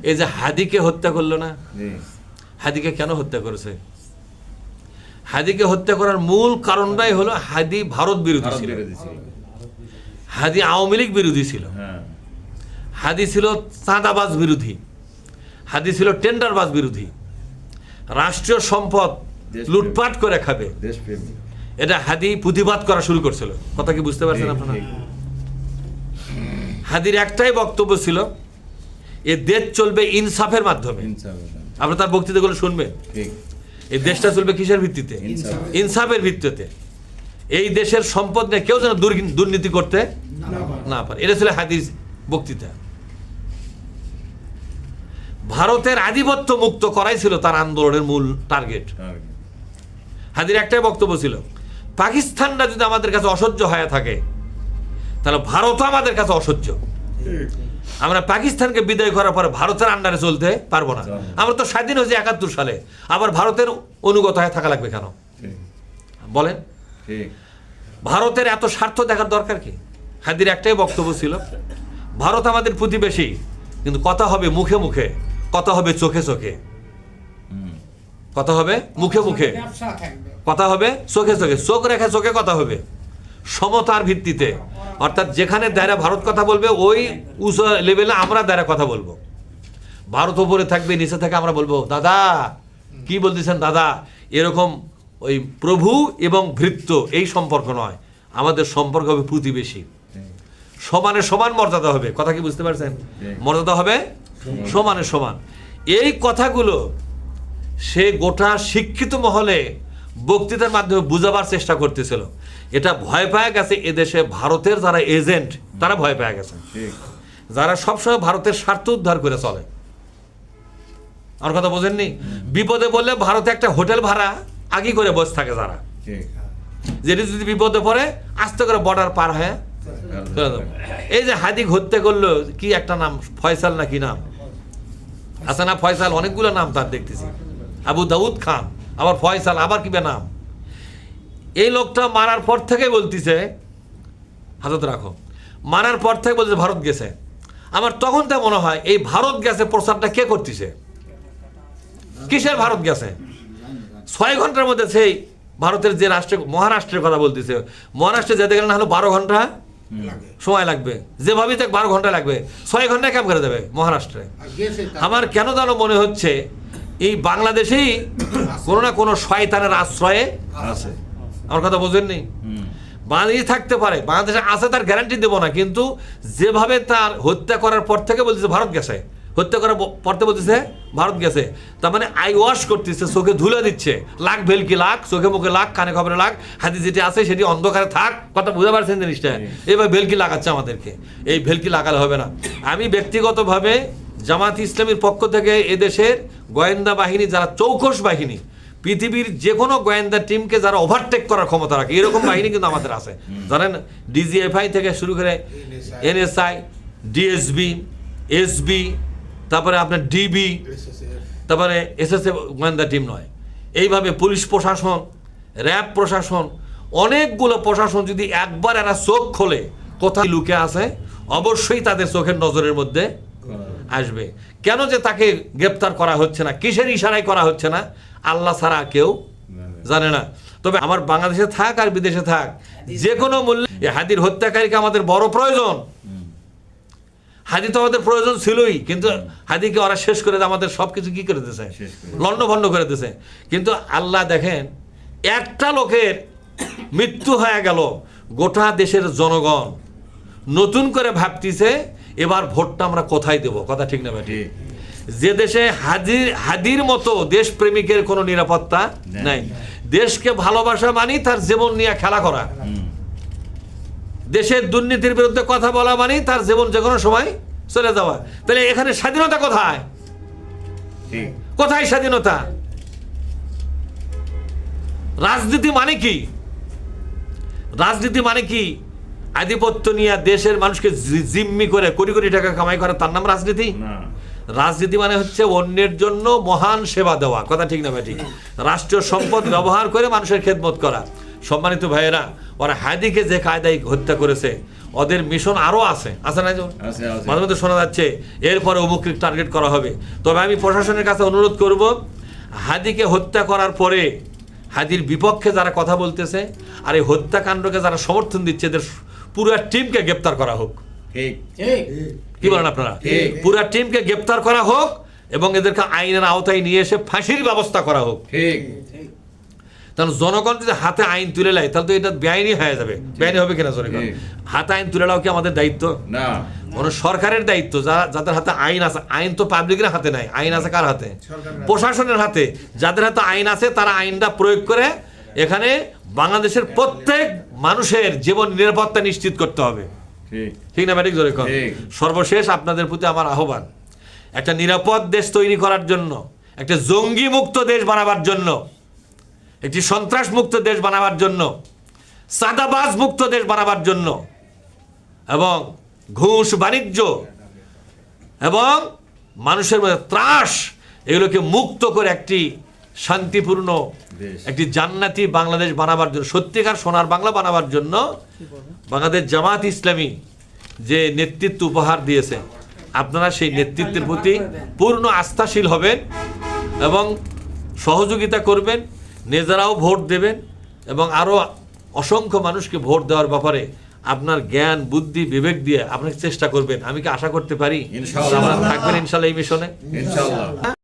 এই যে হাদিকে হত্যা করলো না, হাদিকে কেন হত্যা করেছে? হাদিকে হত্যা করার মূল কারণটাই হলো হাদি ভারত বিরোধী ছিল, হাদি আওয়ামী লীগ বিরোধী ছিল, হাদি ছিল চাঁদাবাজ বিরোধী, হাদি ছিল টেন্ডারবাজ বিরোধী, রাষ্ট্রীয় সম্পদ লুটপাট করে খাবে, এটা হাদি প্রতিবাদ করা শুরু করছিল। কথা কি বুঝতে পারছেন আপনারা? হাদির একটাই বক্তব্য ছিল, এ দেশ চলবে ইনসাফের মাধ্যমে। আপনারা তার বক্তৃতাগুলো শুনবেন। এই দেশটা চলবে কিসের ভিত্তিতে? ইনসাফের ভিত্তিতে। এই দেশের সম্পদ নিয়ে কেউ যেন দুর্নীতি করতে না পারে, এটা ছিল হাদির বক্তৃতা। ভারতের আধিপত্য মুক্ত করাই ছিল তার আন্দোলনের মূল টার্গেট। হাদির একটাই বক্তব্য ছিল, পাকিস্তানটা যদি আমাদের কাছে অসহ্য হয়ে থাকে তাহলে ভারতও আমাদের কাছে অসহ্য। আমরা পাকিস্তানকে বিদায় করার পরে ভারতের আন্ডারে চলতে পারবো না। আমরা তো স্বাধীন হয়েছি 71 সালে, আবার ভারতের অনুগত হয়ে থাকা লাগবে কেন বলেন? ভারতের এত স্বার্থ দেখার দরকার কি? হাদির একটাই বক্তব্য ছিল, ভারত আমাদের প্রতিবেশী, কিন্তু কথা হবে মুখে মুখে, কথা হবে চোখে চোখে, কথা হবে মুখে মুখে, কথা হবে চোখে চোখে, চোখ রেখে চোখে কথা হবে, সমতার ভিত্তিতে। অর্থাৎ যেখানে দায়রা ভারত কথা বলবে ওই উঁচু লেভেলে আমরা দায়রা কথা বলবো। ভারত উপরে থাকবে, নিচে থেকে আমরা বলবো দাদা কি বলতেছেন দাদা। এরকম ওই প্রভু এবং ভৃত্য এই সম্পর্ক নয়, আমাদের সম্পর্ক হবে প্রতিবেশী, সমানে সমান মর্যাদা হবে। কথা কি বুঝতে পারছেন? মর্যাদা হবে সমানে সমান। এই কথাগুলো সে গোটা শিক্ষিত মহলে বক্তৃতার মাধ্যমে বুঝাবার চেষ্টা করতেছিল। এটা ভয় পেয়ে গেছে এদেশে ভারতের যারা এজেন্ট, তারা ভয় পেয়ে গেছে, যারা সবসময় ভারতের স্বার্থ উদ্ধার করে চলে। আমার কথা বোঝেননি? বিপদে বললে ভারতে একটা হোটেল ভাড়া আগে করে বসে থাকে যারা, যেটি যদি বিপদে পড়ে আস্তে করে বর্ডার পার হয়ে। এই যে হাদি হত্যা করলো, কি একটা নাম, ফয়সাল না কি নাম আছে না? ফয়সাল, অনেকগুলো নাম তার দেখতেছি, আবু দাউদ খান, আবার ফয়সাল, আবার কি নাম। এই লোকটা মারার পর থেকে বলতেছে, হাজত রাখো, মারার পর থেকে বলতেছে ভারত গেছে। আমার তখন তা মনে হয় এই ভারত গেছে প্রচারটা কে করতেছে? কিসের ভারত গেছে? 6 ঘন্টার মধ্যে সেই ভারতের যে রাষ্ট্রে, মহারাষ্ট্রের কথা বলতেছে, মহারাষ্ট্রে যেতে গেলে না হলো 12 ঘন্টা সময় লাগবে, যেভাবেই দেখ 12 ঘন্টা লাগবে, 6 ঘন্টায় কাম করে দেবে মহারাষ্ট্রে। আমার কেন যেন মনে হচ্ছে এই বাংলাদেশেই কোনো না কোনো শয়তানের আশ্রয়ে আছে। আমার কথা বোঝেননি? বাংলাদেশে থাকতে পারে, বাংলাদেশে আছে তার গ্যারান্টি দেবো না, কিন্তু যেভাবে তার হত্যা করার পর থেকে বলতেছে ভারত গেছে, হত্যা করার পর থেকে বলতেছে ভারত গেছে, তার মানে আই ওয়াশ করতেছে, চোখে ধুলে দিচ্ছে, লাখ ভেলকি লাখ, চোখে মুখে লাখ, কানে খবরে লাখ, হাতি যেটি আছে সেটি অন্ধকারে থাক। কথা বুঝতে পারছেন জিনিসটা? এবার ভেলকি লাগাচ্ছে আমাদেরকে, এই ভেলকি লাগালে হবে না। আমি ব্যক্তিগতভাবে জামাত ইসলামীর পক্ষ থেকে এদেশের গোয়েন্দা বাহিনী, যারা চৌকস বাহিনী, পৃথিবীর যে কোনো গোয়েন্দা টিমকে যারা ওভারটেক করার ক্ষমতা রাখে, এরকম বাহিনী কিন্তু আমাদের আছে। জানেন, ডিজিএফআই থেকে শুরু করে এনএসআই, ডিএসবি, এসবি, তারপরে আপনার ডিবি, তারপরে এসএসএফ গোয়েন্দা টিম নয়, এইভাবে পুলিশ প্রশাসন, র্যাব প্রশাসন, অনেকগুলো প্রশাসন যদি একবার এরা চোখ খোলে কোথায় লুকে আছে, অবশ্যই তাদের চোখের নজরের মধ্যে আসবে। কেন যে তাকে গ্রেপ্তার করা হচ্ছে না, কিসের ইশারায় করা হচ্ছে না, আল্লাহ ছাড়া কেউ জানে না। তবে আমার বাংলাদেশে থাক আর বিদেশে থাক, যে কোনো মূল্যে হাদির হত্যাকারীকে আমাদের বড় প্রয়োজন। হাদি তো আমাদের প্রয়োজন ছিলই, কিন্তু হাদিকে ওরা শেষ করে আমাদের সবকিছু কি করে দিয়েছে, লন্ডভন্ড করে দিয়েছে। কিন্তু আল্লাহ দেখেন, একটা লোকের মৃত্যু হয়ে গেল, গোটা দেশের জনগণ নতুন করে ভাবতেছে এবার ভোটটা আমরা কোথায় দেব। কথা ঠিক না ভাই? যে দেশে হাদির মতো দেশপ্রেমিকের কোনো নিরাপত্তা নাই, দেশকে ভালোবাসা মানি তার জীবন নিয়ে খেলা করা, দেশের দুর্নীতির বিরুদ্ধে কথা বলা মানি তার জীবন যে কোনো সময় চলে যাওয়া। তাহলে এখানে স্বাধীনতা কোথায়? কোথায় স্বাধীনতা? রাজনীতি মানে কি? রাজনীতি মানে কি? আধিপত্য নিয়ে দেশের মানুষকে জিম্মি করে কোটি কোটি টাকা কামাই করা, তার নাম রাজনীতি? রাজনীতি মানে হচ্ছে অন্যের জন্য মহান সেবা দেওয়া। কথা ঠিক না ভাই? ঠিক। রাষ্ট্রীয় সম্পদ ব্যবহার করে মানুষের খেদমত করা। সম্মানিত ভাইয়েরা, ওরা হাদিকে যে কায়দায় হত্যা করেছে, ওদের মিশন আরও আছে না যে মাঝে মধ্যে শোনা যাচ্ছে এরপরে অমুক টার্গেট করা হবে। তবে আমি প্রশাসনের কাছে অনুরোধ করব, হাদিকে হত্যা করার পরে হাদির বিপক্ষে যারা কথা বলতেছে আর এই হত্যাকাণ্ডকে যারা সমর্থন দিচ্ছে এদের পুরো টিমকে গ্রেপ্তার করা হোক। কি বলেন আপনারা? পুরো টিমকে গ্রেপ্তার করা হোক এবং এদেরকে আইনের আওতায় নিয়ে এসে ফাঁসির ব্যবস্থা করা হোক। কারণ জনগণ যদি হাতে আইন তুলে নেয় তাহলে তো এটা বেআইনি হয়ে যাবে। বেআইনি হবে কিনা জনগণ? হাতে আইন তুলে নেওয়া কি আমাদের দায়িত্ব না? মানে সরকারের দায়িত্ব। যাদের হাতে আইন আছে, আইন তো পাবলিকের হাতে নাই, আইন আছে কার হাতে? প্রশাসনের হাতে। যাদের হাতে আইন আছে তারা আইনটা প্রয়োগ করে এখানে বাংলাদেশের প্রত্যেক মানুষের জীবন নিরাপত্তা নিশ্চিত করতে হবে। ঠিক না ম্যাটিক জোরে? সর্বশেষ আপনাদের প্রতি আমার আহ্বান, একটা নিরাপদ দেশ তৈরি করার জন্য, একটা জঙ্গি মুক্ত দেশ বানাবার জন্য, একটি সন্ত্রাস মুক্ত দেশ বানাবার জন্য, চাঁদাবাজ মুক্ত দেশ বানাবার জন্য এবং ঘুষ বাণিজ্য এবং মানুষের মধ্যে ত্রাস এগুলোকে মুক্ত করে একটি শান্তিপূর্ণ একটি জান্নাতি বাংলাদেশ বানাবার জন্য, সত্যিকার সোনার বাংলা বানাবার জন্য বাংলাদেশ জামাত ইসলামী যে নেতৃত্ব উপহার দিয়েছে, আপনারা সেই নেতৃত্বের প্রতি পূর্ণ আস্থাশীল হবেন এবং সহযোগিতা করবেন, নিজেরাও ভোট দেবেন এবং আরও অসংখ্য মানুষকে ভোট দেওয়ার ব্যাপারে আপনার জ্ঞান বুদ্ধি বিবেক দিয়ে আপনাকে চেষ্টা করবেন। আমি কি আশা করতে পারি ইনশাআল্লাহ থাকবেন ইনশাআল্লাহ এই মিশনে? ইনশাআল্লাহ।